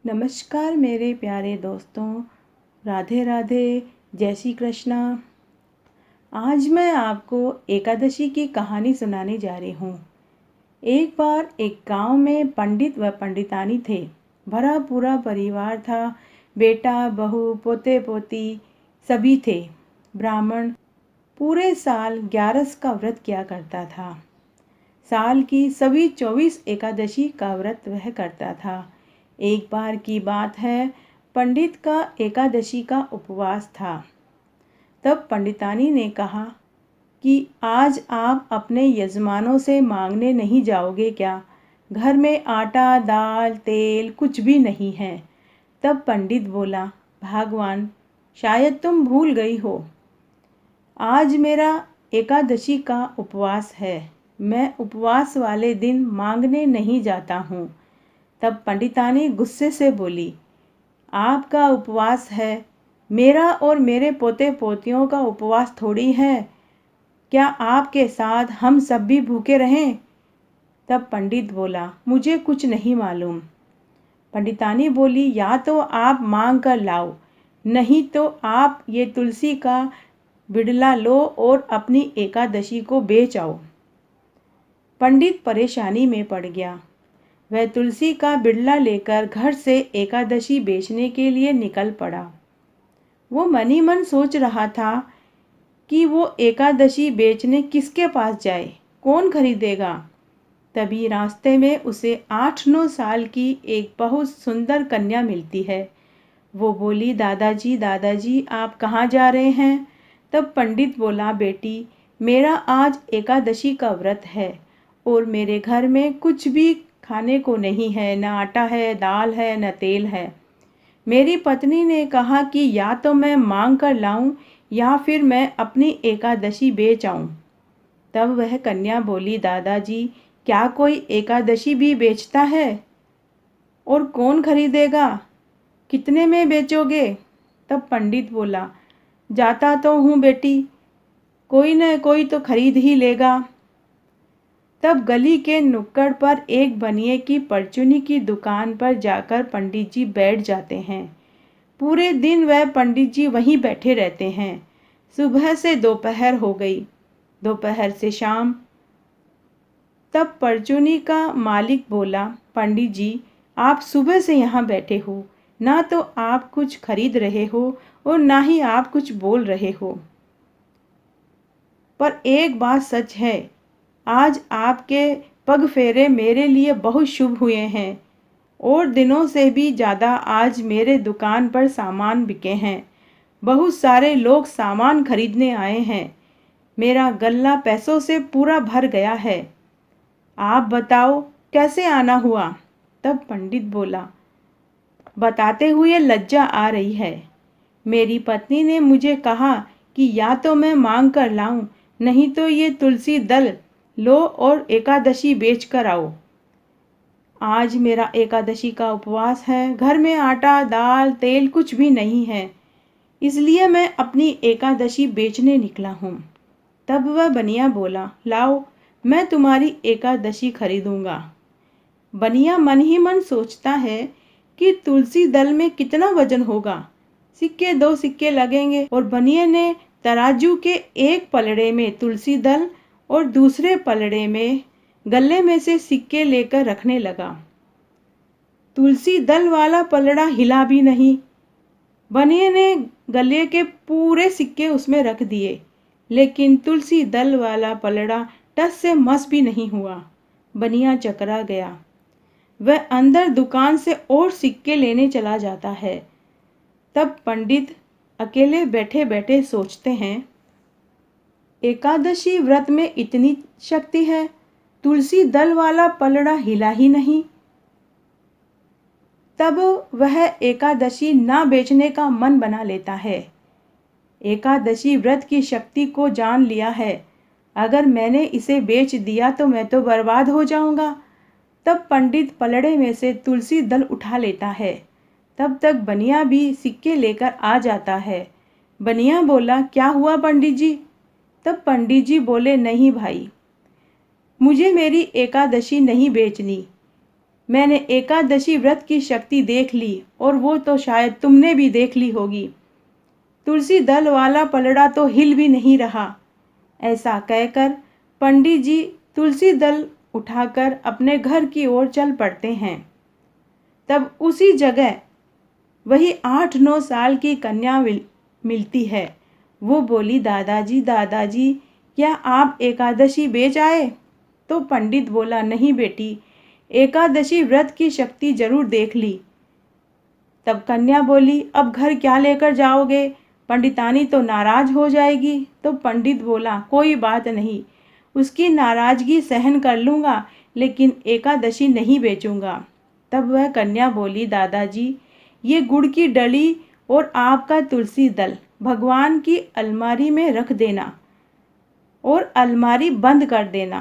नमस्कार मेरे प्यारे दोस्तों, राधे राधे, जय श्री कृष्णा। आज मैं आपको एकादशी की कहानी सुनाने जा रही हूँ। एक बार एक गांव में पंडित व पंडितानी थे। भरा पूरा परिवार था। बेटा, बहू, पोते पोती सभी थे। ब्राह्मण पूरे साल 11 का व्रत किया करता था। साल की सभी 24 एकादशी का व्रत वह करता था। एक बार की बात है, पंडित का एकादशी का उपवास था। तब पंडितानी ने कहा कि आज आप अपने यजमानों से मांगने नहीं जाओगे क्या? घर में आटा, दाल, तेल कुछ भी नहीं है। तब पंडित बोला, भगवान, शायद तुम भूल गई हो, आज मेरा एकादशी का उपवास है। मैं उपवास वाले दिन मांगने नहीं जाता हूँ। तब पंडितानी गुस्से से बोली, आपका उपवास है, मेरा और मेरे पोते पोतियों का उपवास थोड़ी है। क्या आपके साथ हम सब भी भूखे रहें? तब पंडित बोला, मुझे कुछ नहीं मालूम। पंडितानी बोली, या तो आप मांग कर लाओ, नहीं तो आप ये तुलसी का बिड़ला लो और अपनी एकादशी को बेच आओ। पंडित परेशानी में पड़ गया। वह तुलसी का बिड़ला लेकर घर से एकादशी बेचने के लिए निकल पड़ा। वो मन ही मन सोच रहा था कि वो एकादशी बेचने किसके पास जाए, कौन खरीदेगा। तभी रास्ते में उसे 8-9 साल की एक बहुत सुंदर कन्या मिलती है। वो बोली, दादाजी दादाजी, आप कहाँ जा रहे हैं? तब पंडित बोला, बेटी, मेरा आज एकादशी का व्रत है और मेरे घर में कुछ भी खाने को नहीं है, न आटा है, दाल है, न तेल है। मेरी पत्नी ने कहा कि या तो मैं मांग कर लाऊं या फिर मैं अपनी एकादशी बेच आऊं। तब वह कन्या बोली, दादाजी, क्या कोई एकादशी भी बेचता है? और कौन खरीदेगा? कितने में बेचोगे? तब पंडित बोला, जाता तो हूँ बेटी, कोई न कोई तो खरीद ही लेगा। तब गली के नुक्कड़ पर एक बनिए की परचूनी की दुकान पर जाकर पंडित जी बैठ जाते हैं। पूरे दिन वह पंडित जी वहीं बैठे रहते हैं। सुबह से दोपहर हो गई, दोपहर से शाम। तब परचूनी का मालिक बोला, पंडित जी, आप सुबह से यहाँ बैठे हो, ना तो आप कुछ खरीद रहे हो और ना ही आप कुछ बोल रहे हो। पर एक बात सच है, आज आपके पग फेरे मेरे लिए बहुत शुभ हुए हैं और दिनों से भी ज़्यादा आज मेरे दुकान पर सामान बिके हैं। बहुत सारे लोग सामान खरीदने आए हैं। मेरा गल्ला पैसों से पूरा भर गया है। आप बताओ कैसे आना हुआ? तब पंडित बोला, बताते हुए लज्जा आ रही है। मेरी पत्नी ने मुझे कहा कि या तो मैं मांग कर लाऊं, नहीं तो ये तुलसी दल लो और एकादशी बेच कर आओ। आज मेरा एकादशी का उपवास है, घर में आटा, दाल, तेल कुछ भी नहीं है, इसलिए मैं अपनी एकादशी बेचने निकला हूँ। तब वह बनिया बोला, लाओ, मैं तुम्हारी एकादशी खरीदूंगा। बनिया मन ही मन सोचता है कि तुलसी दल में कितना वजन होगा। सिक्के 2 सिक्के लगेंगे और बनिए ने तराजू के एक पलड़े में तुलसी दल और दूसरे पलड़े में गले में से सिक्के लेकर रखने लगा। तुलसी दल वाला पलड़ा हिला भी नहीं। बनिए ने गले के पूरे सिक्के उसमें रख दिए, लेकिन तुलसी दल वाला पलड़ा टस से मस भी नहीं हुआ। बनिया चकरा गया। वह अंदर दुकान से और सिक्के लेने चला जाता है। तब पंडित अकेले बैठे बैठे सोचते हैं, एकादशी व्रत में इतनी शक्ति है, तुलसी दल वाला पलड़ा हिला ही नहीं। तब वह एकादशी ना बेचने का मन बना लेता है। एकादशी व्रत की शक्ति को जान लिया है, अगर मैंने इसे बेच दिया तो मैं तो बर्बाद हो जाऊंगा। तब पंडित पलड़े में से तुलसी दल उठा लेता है। तब तक बनिया भी सिक्के लेकर आ जाता है। बनिया बोला, क्या हुआ पंडित जी? तब पंडित जी बोले, नहीं भाई, मुझे मेरी एकादशी नहीं बेचनी। मैंने एकादशी व्रत की शक्ति देख ली, और वो तो शायद तुमने भी देख ली होगी। तुलसी दल वाला पलड़ा तो हिल भी नहीं रहा। ऐसा कहकर पंडित जी तुलसी दल उठाकर अपने घर की ओर चल पड़ते हैं। तब उसी जगह वही 8-9 साल की कन्या मिलती है। वो बोली, दादाजी दादाजी, क्या आप एकादशी बेच आए? तो पंडित बोला, नहीं बेटी, एकादशी व्रत की शक्ति जरूर देख ली। तब कन्या बोली, अब घर क्या लेकर जाओगे? पंडितानी तो नाराज हो जाएगी। तो पंडित बोला, कोई बात नहीं, उसकी नाराजगी सहन कर लूँगा, लेकिन एकादशी नहीं बेचूंगा। तब वह कन्या बोली, दादाजी, ये गुड़ की डली और आपका तुलसी दल भगवान की अलमारी में रख देना और अलमारी बंद कर देना।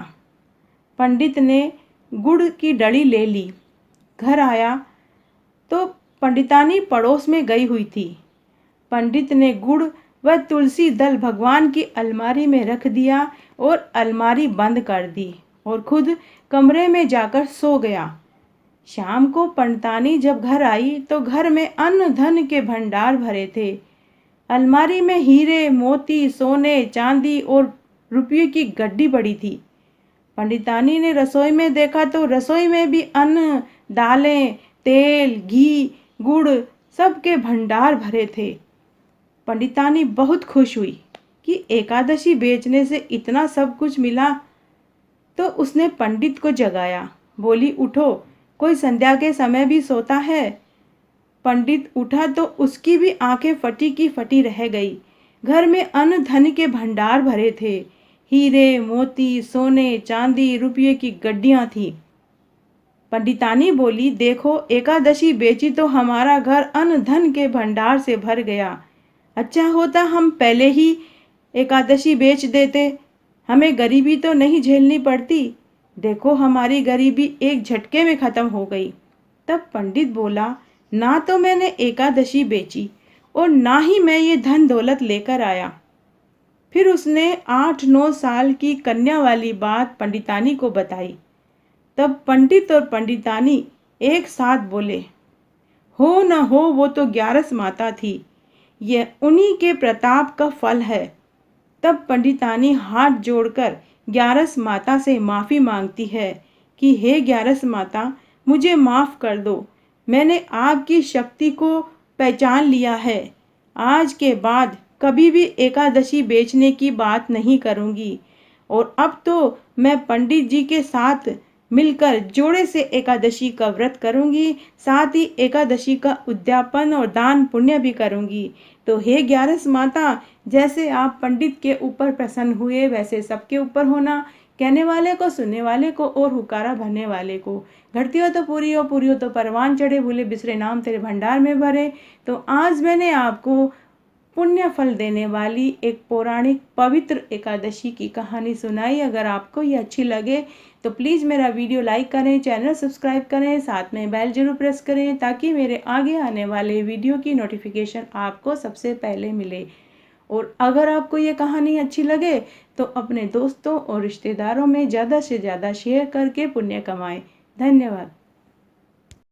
पंडित ने गुड़ की डली ले ली। घर आया तो पंडितानी पड़ोस में गई हुई थी। पंडित ने गुड़ व तुलसी दल भगवान की अलमारी में रख दिया और अलमारी बंद कर दी और खुद कमरे में जाकर सो गया। शाम को पंडितानी जब घर आई तो घर में अन्न धन के भंडार भरे थे। अलमारी में हीरे, मोती, सोने, चांदी और रुपये की गड्डी पड़ी थी। पंडितानी ने रसोई में देखा तो रसोई में भी अन्न, दालें, तेल, घी, गुड़ सब के भंडार भरे थे। पंडितानी बहुत खुश हुई कि एकादशी बेचने से इतना सब कुछ मिला। तो उसने पंडित को जगाया, बोली, उठो, कोई संध्या के समय भी सोता है? पंडित उठा तो उसकी भी आंखें फटी की फटी रह गई। घर में अन्न धन के भंडार भरे थे। हीरे, मोती, सोने, चांदी, रुपये की गड्डियां थी। पंडितानी बोली, देखो, एकादशी बेची तो हमारा घर अन्न धन के भंडार से भर गया। अच्छा होता हम पहले ही एकादशी बेच देते, हमें गरीबी तो नहीं झेलनी पड़ती। देखो, हमारी गरीबी एक झटके में ख़त्म हो गई। तब पंडित बोला, ना तो मैंने एकादशी बेची और ना ही मैं ये धन दौलत लेकर आया। फिर उसने 8-9 साल की कन्या वाली बात पंडितानी को बताई। तब पंडित और पंडितानी एक साथ बोले, हो न हो, वो तो ग्यारस माता थी, यह उन्हीं के प्रताप का फल है। तब पंडितानी हाथ जोड़कर ग्यारस माता से माफ़ी मांगती है कि हे ग्यारस माता, मुझे माफ़ कर दो, मैंने आपकी शक्ति को पहचान लिया है। आज के बाद कभी भी एकादशी बेचने की बात नहीं करूँगी और अब तो मैं पंडित जी के साथ मिलकर जोड़े से एकादशी का व्रत करूँगी, साथ ही एकादशी का उद्यापन और दान पुण्य भी करूँगी। तो हे ग्यारस माता, जैसे आप पंडित के ऊपर प्रसन्न हुए वैसे सबके ऊपर होना। कहने वाले को, सुनने वाले को और हुकारा भरने वाले को। घटती हो तो पूरी हो, पूरी हो तो परवान चढ़े, भूले बिसरे नाम तेरे भंडार में भरे। तो आज मैंने आपको पुण्य फल देने वाली एक पौराणिक पवित्र एकादशी की कहानी सुनाई। अगर आपको ये अच्छी लगे तो प्लीज़ मेरा वीडियो लाइक करें, चैनल सब्सक्राइब करें, साथ में बेल जरूर प्रेस करें ताकि मेरे आगे आने वाले वीडियो की नोटिफिकेशन आपको सबसे पहले मिले। और अगर आपको ये कहानी अच्छी लगे तो अपने दोस्तों और रिश्तेदारों में ज़्यादा से ज़्यादा शेयर करके पुण्य कमाएं। धन्यवाद।